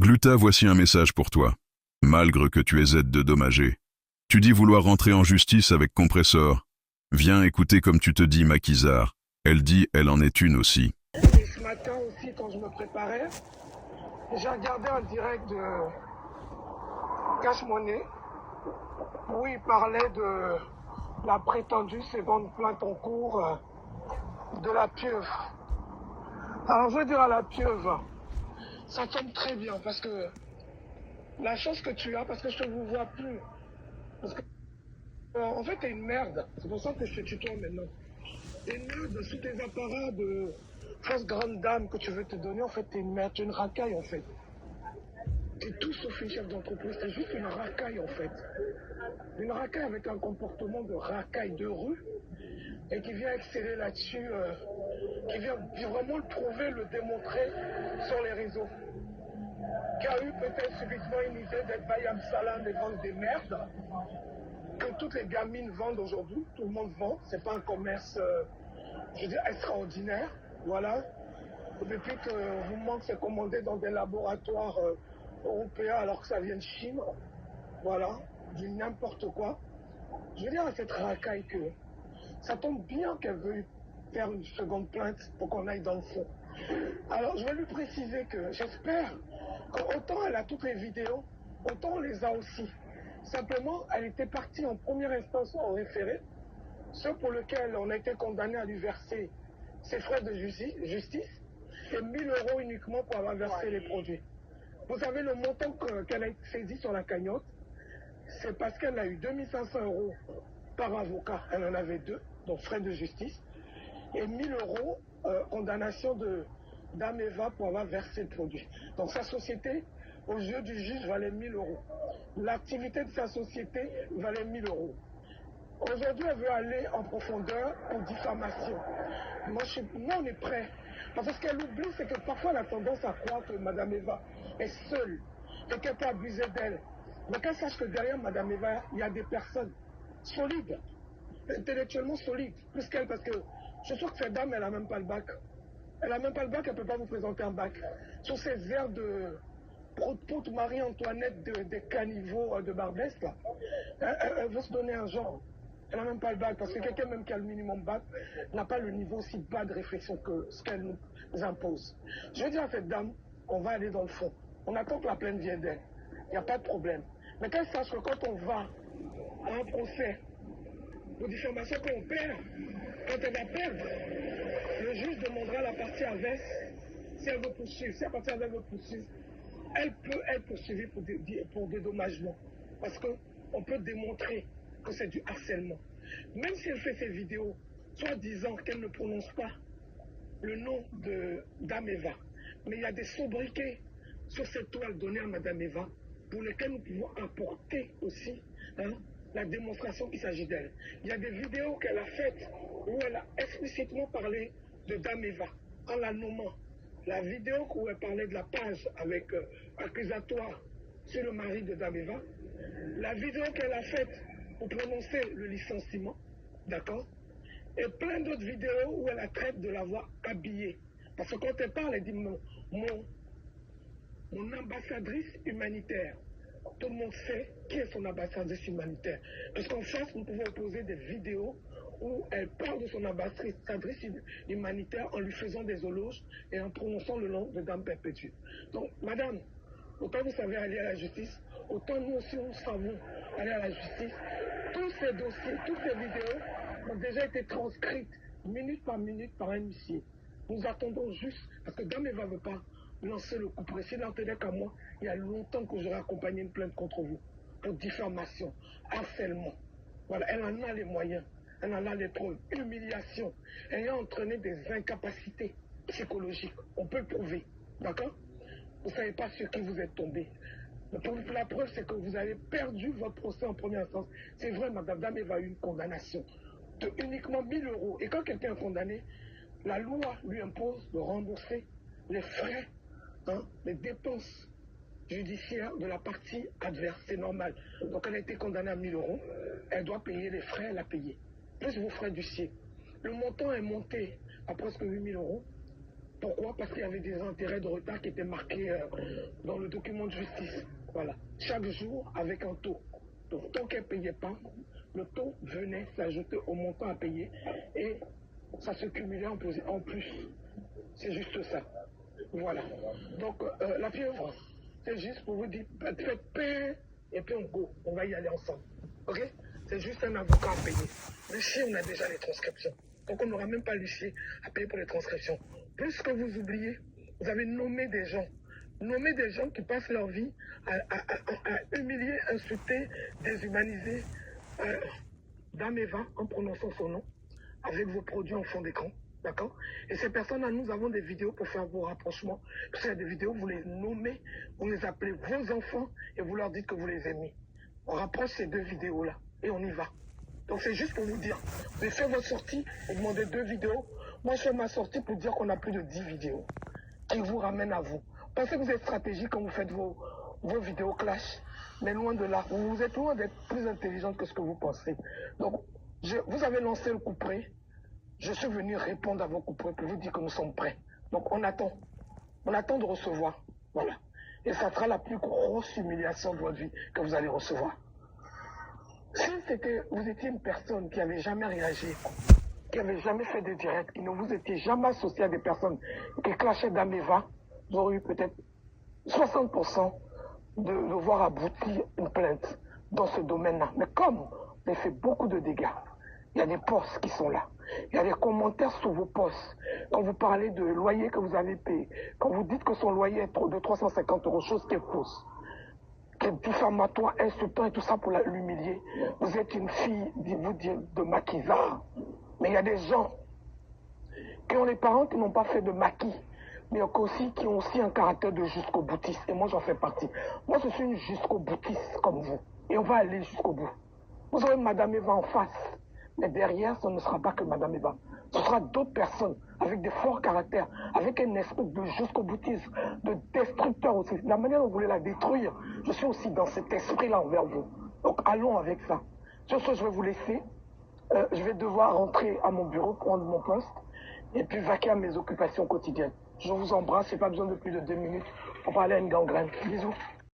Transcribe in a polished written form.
Gluta, voici un message pour toi. Malgré que tu aies aide de dommager, tu dis vouloir rentrer en justice avec Compressor. Viens écouter comme tu te dis Maquisard. Elle dit, elle en est une aussi. Et ce matin aussi, quand je me préparais, j'ai regardé un direct de Cash Money où il parlait de la prétendue seconde plainte en cours de la pieuvre. Alors je veux dire à la pieuvre, ça tombe très bien parce que la chance que tu as, parce que je ne vous vois plus, parce que en fait t'es une merde, c'est pour ça que je te tutoie maintenant. T'es une merde sous tes apparats de fausse grande dame que tu veux te donner, en fait t'es une merde, t'es une racaille en fait. T'es tout sauf une chef d'entreprise, t'es juste une racaille en fait. Une racaille avec un comportement de racaille de rue et qui vient exceller là-dessus, qui vient vraiment le prouver, le démontrer sur les réseaux. Qui a eu peut-être subitement une idée d'être Bayam Salam et vendre des merdes que toutes les gamines vendent aujourd'hui, tout le monde vend, c'est pas un commerce, je veux dire, extraordinaire, voilà. Depuis que vous manque, c'est commandé dans des laboratoires européens alors que ça vient de Chine, voilà, du n'importe quoi. Je veux dire à cette racaille que ça tombe bien qu'elle veuille faire une seconde plainte pour qu'on aille dans le fond. Alors je vais lui préciser que j'espère qu'autant elle a toutes les vidéos, autant on les a aussi. Simplement, elle était partie en première instance en référé, ce pour lequel on a été condamné à lui verser ses frais de justice et 1 000 € uniquement pour avoir versé les produits. Vous savez le montant qu'elle a saisi sur la cagnotte, c'est parce qu'elle a eu 2 500 € par avocat, elle en avait 2, donc frais de justice, et 1 000 € condamnation de d'Ameva pour avoir versé le produit. Donc sa société, aux yeux du juge, valait 1 000 €. L'activité de sa société valait 1 000 €. Aujourd'hui, elle veut aller en profondeur en diffamation. Moi, on est prêt. Parce que ce qu'elle oublie, c'est que parfois, elle a tendance à croire que Mme Eva est seule et qu'elle peut abuser d'elle. Mais qu'elle sache que derrière Mme Eva, il y a des personnes solides, intellectuellement solides, plus qu'elle, parce que je suis sûr que cette dame, elle n'a même pas le bac. Elle n'a même pas le bac, elle ne peut pas vous présenter un bac. Sur ces airs de prout Marie-Antoinette des caniveaux de Barbès, là, elle veut se donner un genre. Elle n'a même pas le bac, parce que quelqu'un même qui a le minimum bac n'a pas le niveau aussi bas de réflexion que ce qu'elle nous impose. Je veux dire à cette dame, on va aller dans le fond. On attend que la plainte vienne d'elle. Il n'y a pas de problème. Mais qu'elle sache que quand on va à un procès pour diffamation qu'on perd, quand elle va perdre, le juge demandera à la partie adverse si elle veut poursuivre. Si la partie adverse veut poursuivre, elle peut être poursuivie pour dédommagement. Parce qu'on peut démontrer que c'est du harcèlement. Même si elle fait ses vidéos, soit disant qu'elle ne prononce pas le nom d'Ameva, mais il y a des sobriquets sur cette toile donnée à Madame Eva pour lesquels nous pouvons apporter aussi la démonstration qu'il s'agit d'elle. Il y a des vidéos qu'elle a faites où elle a explicitement parlé de Dame Eva en la nommant. La vidéo où elle parlait de la page avec accusatoire sur le mari de Dame Eva. La vidéo qu'elle a faite pour prononcer le licenciement, d'accord? Et plein d'autres vidéos où elle la traite de l'avoir habillée. Parce que quand elle parle, elle dit mon ambassadrice humanitaire. Tout le monde sait qui est son ambassadrice humanitaire. Parce qu'en face, nous pouvons opposer des vidéos où elle parle de son ambassadrice humanitaire en lui faisant des éloges et en prononçant le nom de Dame Perpétue. Donc, madame, autant vous savez aller à la justice, autant nous aussi nous savons aller à la justice. Tous ces dossiers, toutes ces vidéos ont déjà été transcrites minute par un huissier. Nous attendons juste, parce que Dame Eva ne veut pas lancer le coup précis. N'en tenait qu'à moi, il y a longtemps que j'aurais accompagné une plainte contre vous pour diffamation, harcèlement. Voilà, elle en a les moyens, elle en a les preuves, humiliation, ayant entraîné des incapacités psychologiques. On peut le prouver, d'accord? Vous ne savez pas sur qui vous êtes tombé. La preuve, c'est que vous avez perdu votre procès en première instance. C'est vrai, Madame Dame Eva a eu une condamnation de uniquement 1 000 €. Et quand quelqu'un est condamné, la loi lui impose de rembourser les frais, les dépenses judiciaires de la partie adverse. C'est normal. Donc elle a été condamnée à 1 000 €. Elle doit payer les frais, elle a payé. Plus vos frais d'huissier. Le montant est monté à presque 8 000 €. Pourquoi? Parce qu'il y avait des intérêts de retard qui étaient marqués dans le document de justice. Voilà. Chaque jour avec un taux. Donc, tant qu'elle ne payait pas, le taux venait s'ajouter au montant à payer et ça se cumulait en plus. C'est juste ça. Voilà. Donc, la pieuvre, c'est juste pour vous dire, faites paix et puis on go. On va y aller ensemble. Ok? C'est juste un avocat à payer. Le chien, on a déjà les transcriptions. Donc, on n'aura même pas l'huissier à payer pour les transcriptions. Plus que vous oubliez, vous avez nommé des gens. Nommer des gens qui passent leur vie à humilier, insulter, déshumaniser Dame Eva en prononçant son nom avec vos produits en fond d'écran. D'accord? Et ces personnes-là, nous avons des vidéos pour faire vos rapprochements. Parce qu'il y a des vidéos, vous les nommez, vous les appelez vos enfants et vous leur dites que vous les aimez. On rapproche ces deux vidéos-là et on y va. Donc c'est juste pour vous dire, vous avez fait votre sortie et demandez 2 vidéos. Moi, je fais ma sortie pour dire qu'on a plus de 10 vidéos qui vous ramènent à vous. Pensez que vous êtes stratégique quand vous faites vos vidéos clash. Mais loin de là, vous êtes loin d'être plus intelligente que ce que vous pensez. Donc, vous avez lancé le coup près. Je suis venu répondre à vos coups près pour vous dire que nous sommes prêts. Donc, on attend. On attend de recevoir. Voilà. Et ça sera la plus grosse humiliation de votre vie que vous allez recevoir. Si vous étiez une personne qui n'avait jamais réagi, qui n'avait jamais fait de direct, qui ne vous étiez jamais associé à des personnes qui clashaient d'Ameva, vous auriez eu peut-être 60% de voir aboutir une plainte dans ce domaine-là. Mais comme vous avez fait beaucoup de dégâts, il y a des posts qui sont là. Il y a des commentaires sous vos posts. Quand vous parlez de loyer que vous avez payé, quand vous dites que son loyer est de 350 €, chose qui est fausse, qui est diffamatoire, insultant et tout ça pour l'humilier. Vous êtes une fille, vous dites, de maquisard. Mais il y a des gens qui ont des parents qui n'ont pas fait de maquis, mais aussi qui ont aussi un caractère de jusqu'au boutiste. Et moi, j'en fais partie. Moi, je suis une jusqu'au boutiste comme vous. Et on va aller jusqu'au bout. Vous aurez Madame Eva en face. Mais derrière, ce ne sera pas que Madame Eva. Ce sera d'autres personnes avec des forts caractères, avec un esprit de jusqu'au boutisme, de destructeur aussi. La manière dont vous voulez la détruire, je suis aussi dans cet esprit-là envers vous. Donc allons avec ça. Sur ce, je vais vous laisser. Je vais devoir rentrer à mon bureau, prendre mon poste, et puis vaquer à mes occupations quotidiennes. Je vous embrasse, j'ai pas besoin de plus de 2 minutes pour parler à une gangrène. Bisous.